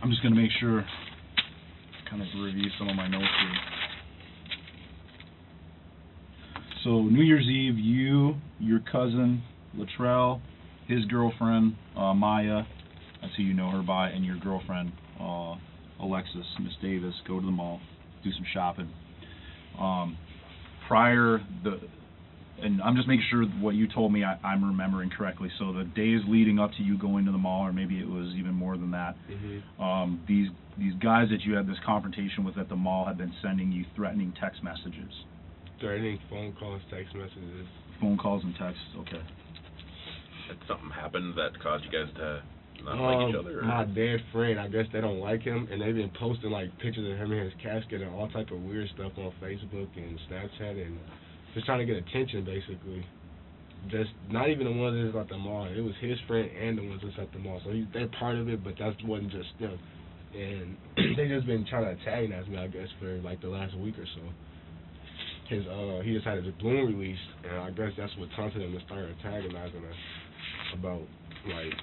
I'm just going to make sure, kind of review some of my notes here. So New Year's Eve, you, your cousin, Latrell, his girlfriend, Maya, that's who you know her by, and your girlfriend, Alexis, Miss Davis, go to the mall, do some shopping. And I'm just making sure what you told me I'm remembering correctly. So the days leading up to you going to the mall, or maybe it was even more than that, these guys that you had this confrontation with at the mall had been sending you threatening text messages. Threatening phone calls, text messages. Phone calls and texts, okay. Did something happen that caused you guys to not like each other? Or? My dead friend, I guess they don't like him, and they've been posting like pictures of him in his casket and all type of weird stuff on Facebook and Snapchat, and just trying to get attention, basically. Just not even the ones that's at the mall. It was his friend and the ones that's at the mall. So they're part of it, but that wasn't just them. And they just been trying to antagonize me, I guess, for like the last week or so. He just had his balloon released, and I guess that's what taunted him to start antagonizing us about, like,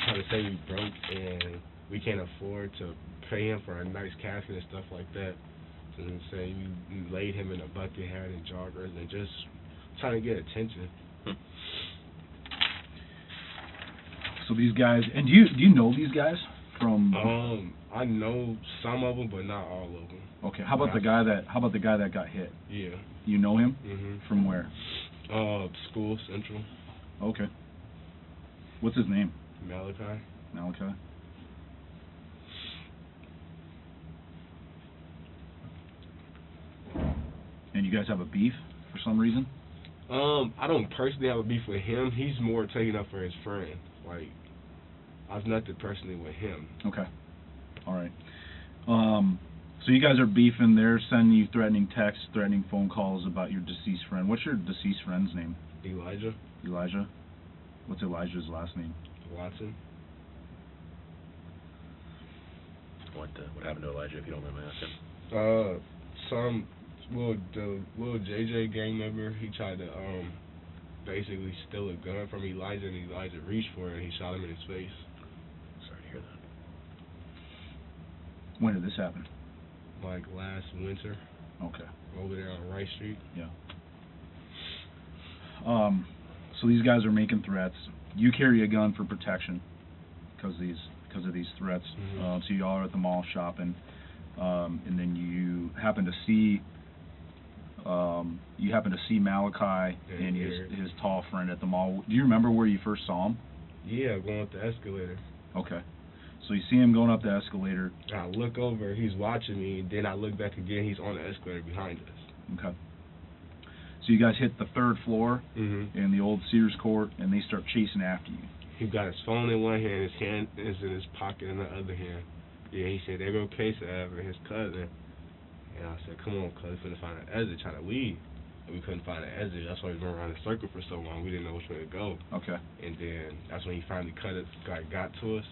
trying to say we broke and we can't afford to pay him for a nice casket and stuff like that. And say you laid him in a bucket hat and joggers and just trying to get attention. So these guys, and do you know these guys from? I know some of them, but not all of them. Okay, how about the guy that got hit? Yeah. You know him? Mhm. From where? School Central. Okay. What's his name? Malachi. Malachi. And you guys have a beef for some reason? I don't personally have a beef with him. He's more taking up for his friend. Like, I've nothing personally with him. Okay. All right. So you guys are beefing. They're sending you threatening texts, threatening phone calls about your deceased friend. What's your deceased friend's name? Elijah. Elijah? What's Elijah's last name? Watson. What happened to Elijah, if you don't mind me asking? Some little JJ gang member, he tried to basically steal a gun from Elijah, and Elijah reached for it and he shot him in his face. Sorry to hear that. When did this happen? Like last winter. Okay. Over there on Rice Street. Yeah. So these guys are making threats. You carry a gun for protection because of these threats. Mm-hmm. So y'all are at the mall shopping, and then you happen to see Malachi and his tall friend at the mall. Do you remember where you first saw him? Yeah, going up the escalator. Okay. So you see him going up the escalator. I look over, he's watching me, and then I look back again, he's on the escalator behind us. Okay. So you guys hit the third floor in the old Sears court, and they start chasing after you. He got his phone in one hand, his hand is in his pocket in the other hand. Yeah, he said, there go Casey and his cousin. And I said, come on, cuz, we couldn't find an exit, trying to leave. And we couldn't find an exit. That's why we went around in a circle for so long. We didn't know which way to go. Okay. And then that's when he finally got to us.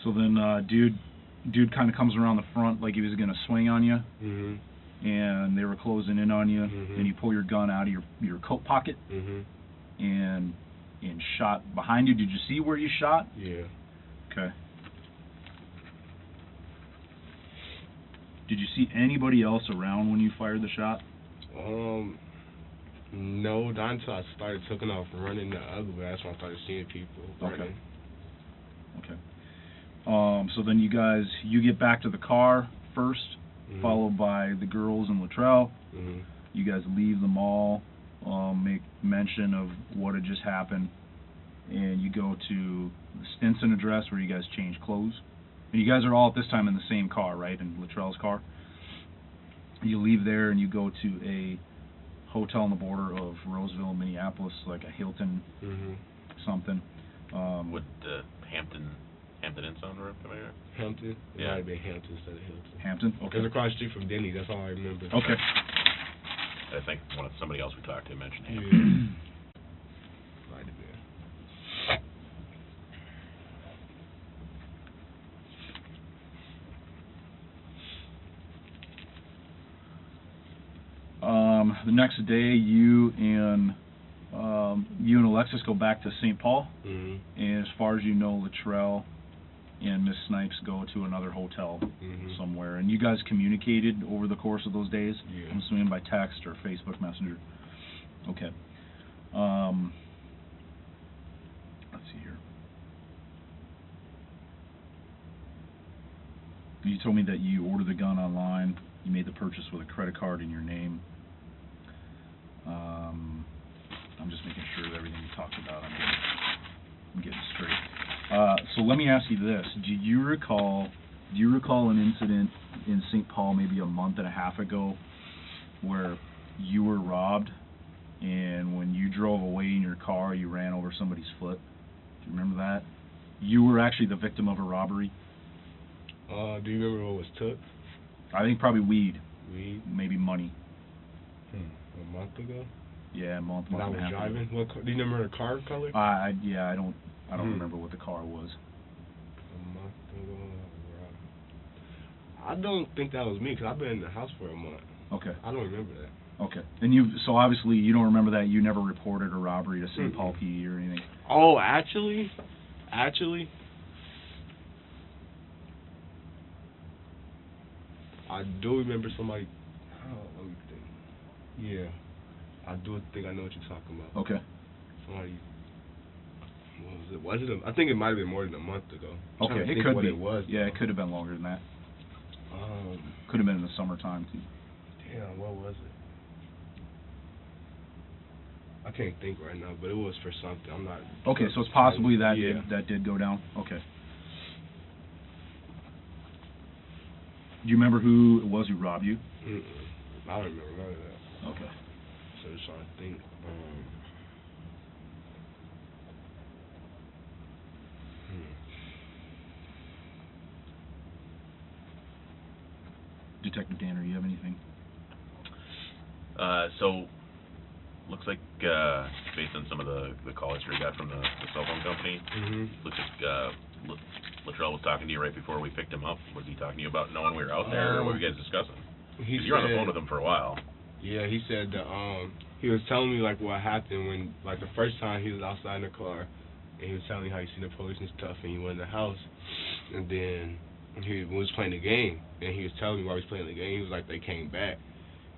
So then, dude kind of comes around the front like he was gonna swing on you, and they were closing in on you, and you pull your gun out of your coat pocket, and shot behind you. Did you see where you shot? Yeah. Okay. Did you see anybody else around when you fired the shot? No, not until I started taking off running the other way. That's when I started seeing people running. Okay. So then you get back to the car first, followed by the girls and Latrell. You guys leave the mall, make mention of what had just happened, and you go to the Stinson address where you guys change clothes. And you guys are all at this time in the same car, right? In Latrell's car. You leave there and you go to a hotel on the border of Roseville, Minneapolis, like a Hilton something. Would the Hampton Inn sound right familiar? Hampton? It might have been Hampton instead of Hilton. Hampton? Okay. It was across the street from Denny, that's all I remember. Okay. I think somebody else we talked to mentioned Hampton. Yeah. Might have been. The next day, you and You and Alexis go back to St. Paul, Mhm. and as far as you know, Luttrell and Miss Snipes go to another hotel Mhm. somewhere. And you guys communicated over the course of those days? Yeah. I'm assuming by text or Facebook Messenger. Okay. Let's see here. You told me that you ordered the gun online. You made the purchase with a credit card in your name. I'm just making sure that everything we talked about, I'm getting straight. So let me ask you this: Do you recall an incident in St. Paul maybe a month and a half ago where you were robbed, and when you drove away in your car, you ran over somebody's foot? Do you remember that? You were actually the victim of a robbery. Do you remember what was took? I think probably weed. Weed? Maybe money. A month ago? Yeah, a month When I and a was half driving? ago. What, do you remember the car color? I don't remember what the car was. A month ago. I don't think that was me, because I've been in the house for a month. Okay. I don't remember that. Okay. And so obviously you don't remember that. You never reported a robbery to St. Paul PD or anything. Oh, actually, I do remember somebody. Let me think. Yeah, I do think I know what you're talking about. Okay. Somebody. What was it? I think it might have been more than a month ago. Okay, it could be. It was. Yeah, it could have been longer than that. Could have been in the summertime too. Damn, what was it? I can't think right now, but it was for something. I'm not. Okay, so it's possibly that yeah. that did go down. Okay. Do you remember who it was who robbed you? I don't remember none of that. Okay. So just trying to think. Detective Danner, you have anything? So, looks like, based on some of the call history we got from the cell phone company, looks like Luttrell was talking to you right before we picked him up. Was he talking to you about knowing we were out there, or what were you guys discussing? Because you were on the phone with him for a while. Yeah, he said that, he was telling me, like, what happened when, like, the first time he was outside in the car, and he was telling me how he seen the police and stuff, and he went in the house, and then he was playing the game, and he was telling me while he was playing the game, he was like, they came back,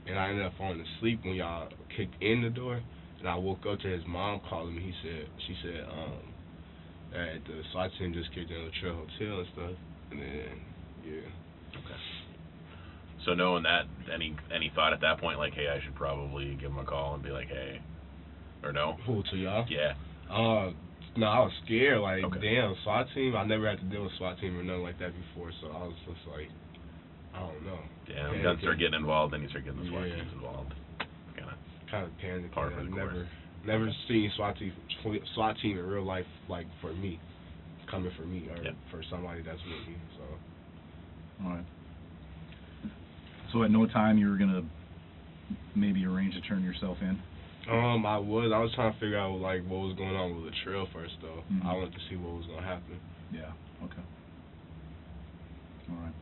and I ended up falling asleep when y'all kicked in the door, and I woke up to his mom calling me. She said, that the SWAT team just kicked in the Trail Hotel and stuff, and then, yeah. Okay. So knowing that, any thought at that point, like, hey, I should probably give him a call and be like, hey, or no? Who, to y'all? Yeah. No, I was scared, like, okay. Damn, SWAT team, I never had to deal with SWAT team or nothing like that before, so I was just like, I don't know. Yeah, guns start getting involved, then you start getting the SWAT teams involved. Kind of panicking. Par for the course. Never seen SWAT team in real life, like, for me, coming for me, or for somebody that's with me, so. All right. So at no time you were going to maybe arrange to turn yourself in? I was trying to figure out, like, what was going on with the trail first, though. I wanted to see what was going to happen. Yeah, okay. All right.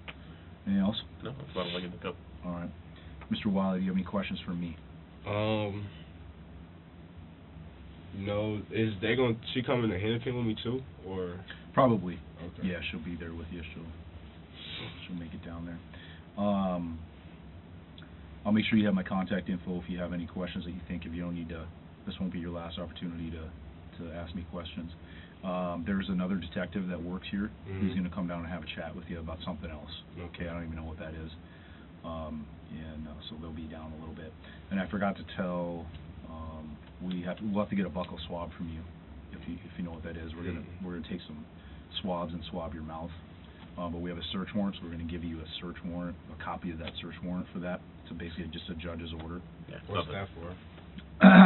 Anything else? No, that's about all I can think of. All right. Mr. Wiley, do you have any questions for me? No. She coming to Hennepin with me, too, or? Probably. Okay. Yeah, she'll be there with you. She'll make it down there. I'll make sure you have my contact info if you have any questions that you think if you don't need to. This won't be your last opportunity to ask me questions. There's another detective that works here who's going to come down and have a chat with you about something else. Okay, I don't even know what that is. So they'll be down a little bit. And I forgot to tell, we'll have to get a buccal swab from you if you know what that is. We're gonna take some swabs and swab your mouth. But we have a search warrant, so we're going to give you a search warrant, a copy of that search warrant for that. So basically just a judge's order. Yeah. What's that for?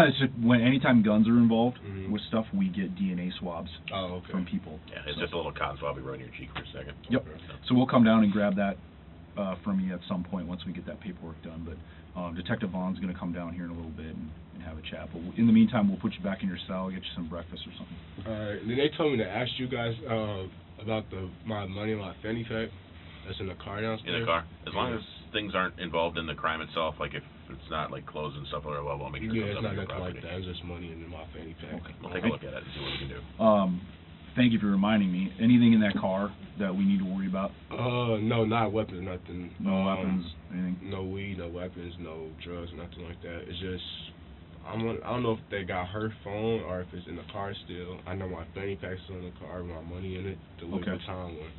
It's just anytime guns are involved with stuff, we get DNA swabs from people. Yeah, it's just a little cotton swab we run in your cheek for a second. Yep. So we'll come down and grab that from you at some point once we get that paperwork done. But Detective Vaughn's going to come down here in a little bit and have a chat. But in the meantime, we'll put you back in your cell, get you some breakfast or something. All right. Then they told me to ask you guys about my money, my fanny pack that's in the car downstairs. In the car. As long as things aren't involved in the crime itself, like if it's not like clothes and stuff lower level, I'll make sure it it's comes up not on your nothing property. like that. It's just money in my fanny pack. Okay. We'll take a look at it and see what we can do. Thank you for reminding me. Anything in that car that we need to worry about? No, not weapons, nothing. No weapons, anything? No weed, no weapons, no drugs, nothing like that. It's just, I don't know if they got her phone or if it's in the car still. I know my fanny pack's still in the car with my money in it, the Louis Vuitton one.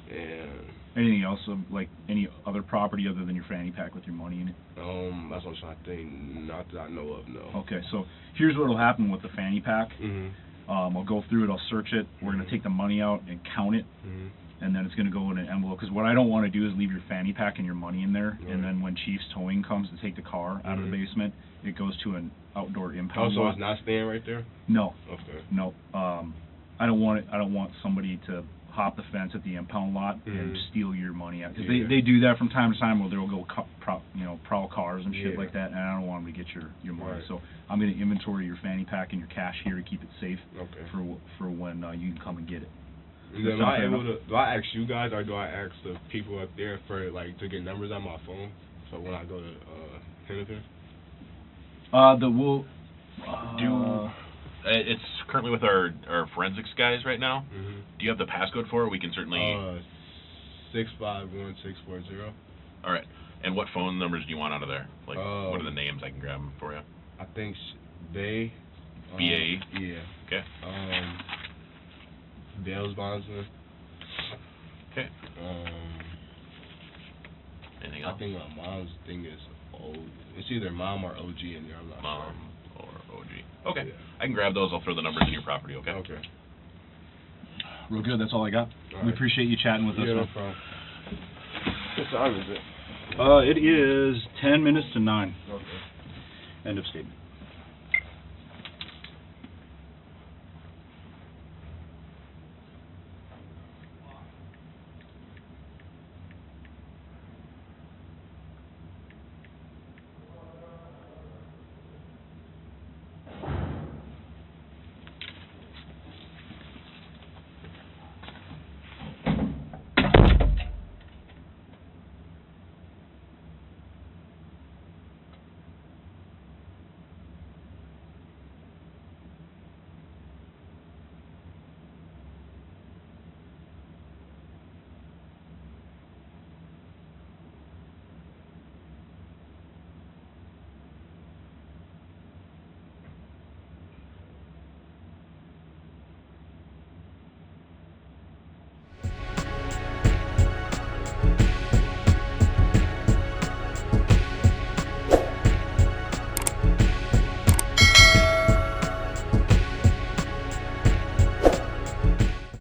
And anything else, like any other property other than your fanny pack with your money in it? that's what I'm trying to think. Not that I know of, no. Okay, so here's what will happen with the fanny pack. Mhm. I'll go through it, I'll search it, we're going to take the money out and count it, and then it's going to go in an envelope, because what I don't want to do is leave your fanny pack and your money in there, and then when Chief's Towing comes to take the car out of the basement, it goes to an outdoor impound so lot. it's not staying right there? No. Okay. No. I don't want somebody to hop the fence at the impound lot and steal your money out, because they do that from time to time, where they'll go prowl cars and shit like that, and I don't want them to get your money. Right. So I'm going to inventory your fanny pack and your cash here to keep it safe for when you can come and get it. Do I ask you guys, or do I ask the people up there for to get numbers on my phone? So when I go to Henderson? It's currently with our forensics guys right now. Do you have the passcode for it? We can certainly... 651640. All right. And what phone numbers do you want out of there? What are the names? I can grab them for you. I think Bay. B-A? Yeah. Okay. Dale's Bondsman. Okay. Anything else? I think my mom's thing is it's either mom or OG in there. I'm not sure. Mom or OG. Okay. Yeah. I can grab those. I'll throw the numbers in your property, okay? Okay. Real good, that's all I got. All We right. appreciate you chatting with us. No Man. problem. What time is it? It is 10 minutes to 9. Okay. End of statement.